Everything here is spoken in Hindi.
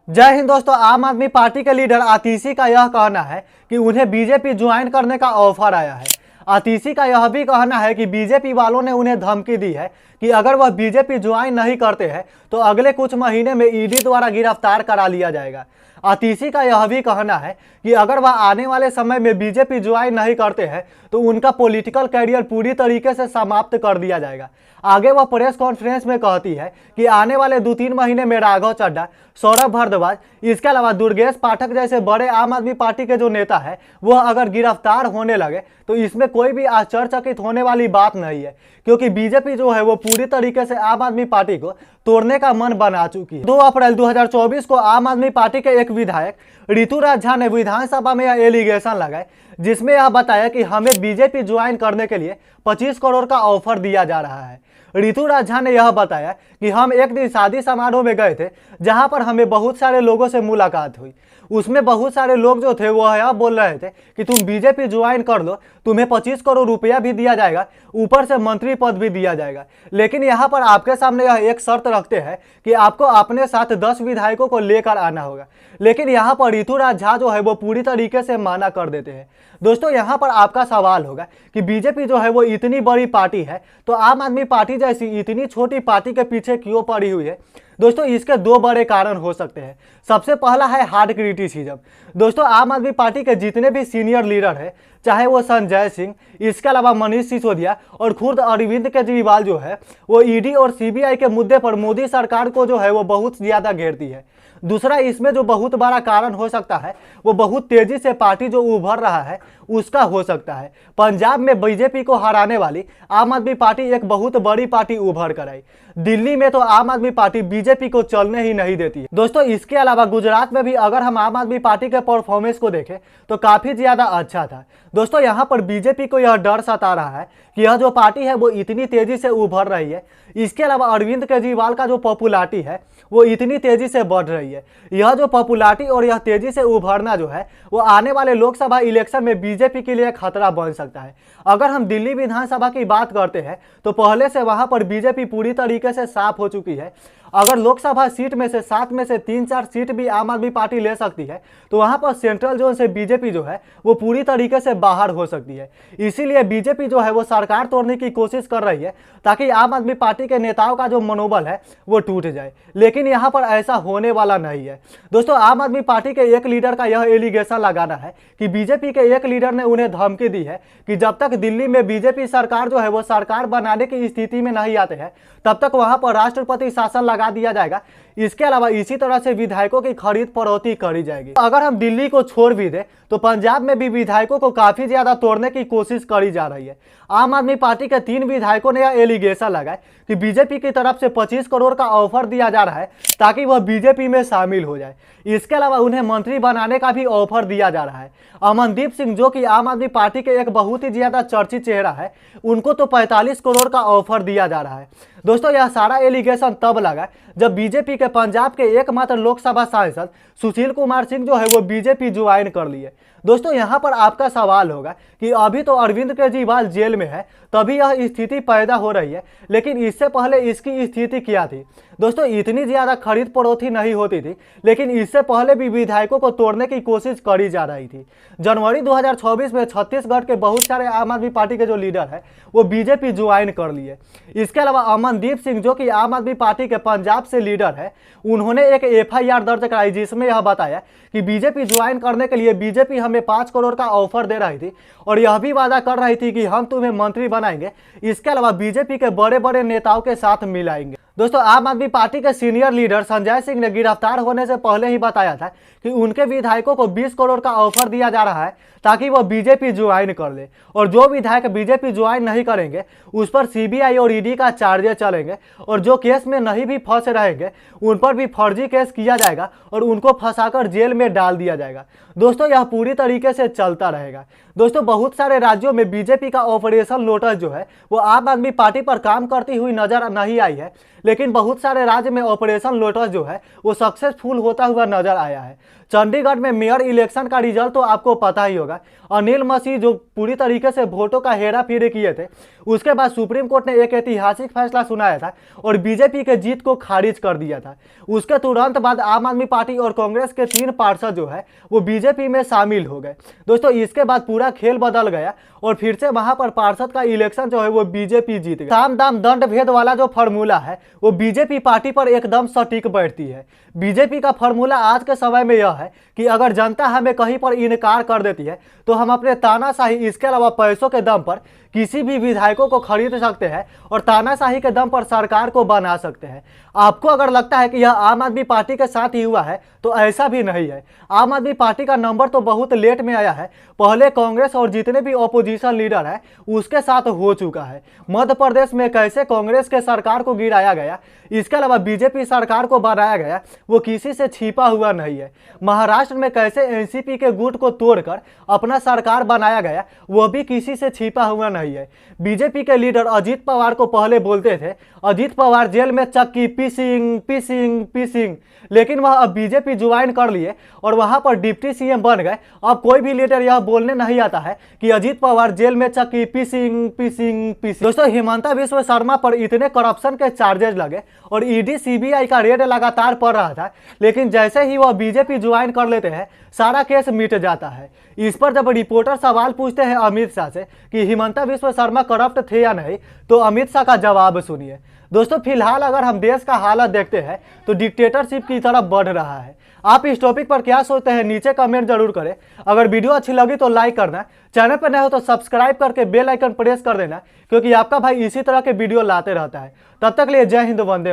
जय हिंद दोस्तों। आम आदमी पार्टी के लीडर आतिशी का यह कहना है कि उन्हें बीजेपी ज्वाइन करने का ऑफर आया है। आतिशी का यह भी कहना है कि बीजेपी वालों ने उन्हें धमकी दी है कि अगर वह बीजेपी ज्वाइन नहीं करते हैं तो अगले कुछ महीने में ईडी द्वारा गिरफ्तार करा लिया जाएगा। आतिशी का यह भी कहना है कि अगर वह आने वाले समय में बीजेपी ज्वाइन नहीं करते हैं तो उनका पॉलिटिकल कैरियर पूरी तरीके से समाप्त कर दिया जाएगा। आगे वह प्रेस कॉन्फ्रेंस में कहती है कि आने वाले 2-3 महीने में राघव चड्ढा, सौरभ भारद्वाज, इसके अलावा दुर्गेश पाठक जैसे बड़े आम आदमी पार्टी के जो नेता है वह अगर गिरफ्तार होने लगे तो इसमें कोई भी आश्चर्यचकित होने वाली बात नहीं है, क्योंकि बीजेपी जो है वो पूरी तरीके से आम आदमी पार्टी को तोड़ने का मन बना चुकी है। 2 अप्रैल 2024 को आम आदमी पार्टी के एक विधायक ऋतुराज झा ने विधानसभा में यह एलिगेशन लगाए, जिसमें यह बताया कि हमें बीजेपी ज्वाइन करने के लिए 25 करोड़ का ऑफर दिया जा रहा है। ऋतुराज झा ने यह बताया कि हम एक दिन शादी समारोह में गए थे जहां पर हमें बहुत सारे लोगों से मुलाकात हुई। उसमें बहुत सारे लोग जो थे वो यह बोल रहे थे कि तुम बीजेपी ज्वाइन कर लो, तुम्हें 25 करोड़ रुपया भी दिया जाएगा, ऊपर से मंत्री पद भी दिया जाएगा। लेकिन यहाँ पर आपके सामने यह एक शर्त रखते हैं कि आपको अपने साथ 10 विधायकों को लेकर आना होगा। लेकिन यहाँ पर ऋतुराज झा जो है वो पूरी तरीके से मना कर देते हैं। दोस्तों, यहाँ पर आपका सवाल होगा कि बीजेपी जो है वो इतनी बड़ी पार्टी है तो आम आदमी पार्टी जैसी इतनी छोटी पार्टी के पीछे क्यों पड़ी हुई है। दोस्तों, इसके 2 बड़े कारण हो सकते हैं। सबसे पहला है हार्ड क्रिटिसिज्म। दोस्तों, आम आदमी पार्टी के जितने भी सीनियर लीडर हैं, चाहे वो संजय सिंह, इसके अलावा मनीष सिसोदिया और खुद अरविंद केजरीवाल जो है वो ईडी और सीबीआई के मुद्दे पर मोदी सरकार को जो है वो बहुत ज़्यादा घेरती है। दूसरा, इसमें जो बहुत बड़ा कारण हो सकता है वो बहुत तेजी से पार्टी जो उभर रहा है उसका हो सकता है। पंजाब में बीजेपी को हराने वाली आम आदमी पार्टी एक बहुत बड़ी पार्टी उभर कर आई। दिल्ली में तो आम आदमी पार्टी बीजेपी को चलने ही नहीं देती है। दोस्तों, इसके अलावा गुजरात में भी अगर हम आम आदमी पार्टी के परफॉर्मेंस को देखें तो काफ़ी ज़्यादा अच्छा था। दोस्तों, यहाँ पर बीजेपी को यह डर सता रहा है कि यह जो पार्टी है वो इतनी तेज़ी से उभर रही है। इसके अलावा अरविंद केजरीवाल का जो पॉपुलैरिटी है वो इतनी तेज़ी से बढ़ रही है। यह जो पॉपुलैरिटी और यह तेज़ी से उभरना जो है वो आने वाले लोकसभा इलेक्शन में बीजेपी के लिए खतरा बन सकता है। अगर हम दिल्ली विधानसभा की बात करते हैं तो पहले से वहां पर बीजेपी पूरी तरीके से साफ हो चुकी है। अगर लोकसभा सीट में से 7 में से 3-4 सीट भी आम आदमी पार्टी ले सकती है तो वहां पर सेंट्रल जोन से बीजेपी जो है वो पूरी तरीके से बाहर हो सकती है। इसीलिए बीजेपी जो है वो सरकार तोड़ने की कोशिश कर रही है ताकि आम आदमी पार्टी के नेताओं का जो मनोबल है वो टूट जाए। लेकिन यहाँ पर ऐसा होने वाला नहीं है। दोस्तों, आम आदमी पार्टी के एक लीडर का यह एलिगेशन लगाना है कि बीजेपी के एक लीडर ने उन्हें धमकी दी है कि जब तक दिल्ली में बीजेपी सरकार जो है वो सरकार बनाने की स्थिति में नहीं आते हैं तब तक वहां पर राष्ट्रपति शासन लगा दिया जाएगा। इसके अलावा इसी तरह से विधायकों की खरीद फरोख्ती करी जाएगी। अगर हम दिल्ली को छोड़ भी दें तो पंजाब में भी विधायकों को काफी ज्यादा तोड़ने की कोशिश करी जा रही है। आम आदमी पार्टी के 3 विधायकों ने यह एलिगेशन लगाए कि बीजेपी की तरफ से 25 करोड़ का ऑफर दिया जा रहा है ताकि वह बीजेपी में शामिल हो जाए। इसके अलावा उन्हें मंत्री बनाने का भी ऑफर दिया जा रहा है। अमनदीप सिंह, जो कि आम आदमी पार्टी के एक बहुत ही ज्यादा चर्चित चेहरा है, उनको तो 45 करोड़ का ऑफर दिया जा रहा है। दोस्तों, यह सारा एलिगेशन तब लगा जब बीजेपी के पंजाब के एकमात्र लोकसभा सांसद सुशील कुमार सिंह जो है वो बीजेपी ज्वाइन कर लिए। दोस्तों, यहाँ पर आपका सवाल होगा कि अभी तो अरविंद केजरीवाल जेल में है तभी यह स्थिति पैदा हो रही है, लेकिन इससे पहले इसकी स्थिति क्या थी। दोस्तों, इतनी ज़्यादा खरीद फरोख्ती नहीं होती थी, लेकिन इससे पहले भी विधायकों को तोड़ने की कोशिश करी जा रही थी। जनवरी 2024 में छत्तीसगढ़ के बहुत सारे आम आदमी पार्टी के जो लीडर है वो बीजेपी ज्वाइन कर लिए। इसके अलावा अमनदीप सिंह, जो कि आम आदमी पार्टी के पंजाब से लीडर है, उन्होंने एक FIR दर्ज कराई जिसमें यह बताया कि बीजेपी ज्वाइन करने के लिए बीजेपी हमें 5 करोड़ का ऑफर दे रही थी और यह भी वादा कर रही थी कि हम तुम्हें मंत्री बनाएंगे। इसके अलावा बीजेपी के बड़े बड़े नेताओं के साथ मिलाएंगे। दोस्तों, आम आदमी पार्टी के सीनियर लीडर संजय सिंह ने गिरफ्तार होने से पहले ही बताया था कि उनके विधायकों को 20 करोड़ का ऑफर दिया जा रहा है ताकि वह बीजेपी ज्वाइन कर ले, और जो विधायक बीजेपी ज्वाइन नहीं करेंगे उस पर सीबीआई और ईडी का चार्जेस चलेंगे और जो केस में नहीं भी फंसे रहेंगे उन पर भी फर्जी केस किया जाएगा और उनको फंसाकर जेल में डाल दिया जाएगा। दोस्तों, यह पूरी तरीके से चलता रहेगा। दोस्तों, बहुत सारे राज्यों में बीजेपी का ऑपरेशन लोटस जो है वो आम आदमी पार्टी पर काम करती हुई नजर नहीं आई है, लेकिन बहुत सारे राज्य में ऑपरेशन लोटस जो है वो सक्सेसफुल होता हुआ नजर आया है। चंडीगढ़ में मेयर इलेक्शन का रिजल्ट तो आपको पता ही होगा। अनिल मसीह जो पूरी तरीके से वोटों का हेरा फेरी किए थे, उसके बाद सुप्रीम कोर्ट ने एक ऐतिहासिक फैसला सुनाया था और बीजेपी के जीत को खारिज कर दिया था। उसके तुरंत बाद आम आदमी पार्टी और कांग्रेस के 3 पार्षद जो है वो बीजेपी में शामिल हो गए। दोस्तों इसके बाद पूरा खेल बदल गया और फिर से वहां पर पार्षद का इलेक्शन जो है वो बीजेपी जीत गई। साम दाम दंड भेद वाला जो फॉर्मूला है वो बीजेपी पार्टी पर एकदम सटीक बैठती है। बीजेपी का फॉर्मूला आज के समय में यह है कि अगर जनता हमें कहीं पर इनकार कर देती है तो हम अपने तानाशाही, इसके अलावा पैसों के दम पर किसी भी विधायकों को खरीद सकते हैं और तानाशाही के दम पर सरकार को बना सकते हैं। आपको अगर लगता है कि यह आम आदमी पार्टी के साथ ही हुआ है तो ऐसा भी नहीं है। आम आदमी पार्टी का नंबर तो बहुत लेट में आया है, पहले कांग्रेस और जितने भी ऑपोजिशन लीडर है उसके साथ हो चुका है। मध्य प्रदेश में कैसे कांग्रेस के सरकार को गिराया गया, इसके अलावा बीजेपी सरकार को बनाया गया, वो किसी से छिपा हुआ नहीं है। महाराष्ट्र में कैसे एनसीपी के गुट को तोड़कर अपना सरकार बनाया गया, वो भी किसी से छिपा हुआ नहीं है। बीजेपी के लीडर अजीत पवार को पहले बोलते थे अजीत पवार जेल में चक्की पीसिंग पीसिंग पीसिंग, लेकिन वह अब बीजेपी ज्वाइन कर लिए और वहां पर डिप्टी सीएम बन गए। अब कोई भी लीडर यह बोलने नहीं आता है कि अजीत पवार जेल में चक्की पीसिंग पीसिंग पीसिंग। दोस्तों हिमंता बिश्व शर्मा पर इतने करप्शन के चार्जेस लगे और ईडी सीबीआई का रेड लगातार पड़ रहा था, लेकिन जैसे ही वह बीजेपी ज्वाइन कर लेते हैं सारा केस मिट जाता है। इस पर जब रिपोर्टर सवाल पूछते हैं अमित शाह से कि हिमंता बिश्व शर्मा करप्ट थे या नहीं, तो अमित शाह का जवाब सुनिए। दोस्तों फिलहाल अगर हम देश का हालत देखते हैं तो डिक्टेटरशिप की तरफ बढ़ रहा है। आप इस टॉपिक पर क्या सोचते हैं नीचे कमेंट जरूर करें। अगर वीडियो अच्छी लगी तो लाइक करना, चैनल पर नए हो तो सब्सक्राइब करके बेल आइकन प्रेस कर देना, क्योंकि आपका भाई इसी तरह के वीडियो लाते रहता है। तब तक लिए जय हिंद, वंदे मातरम।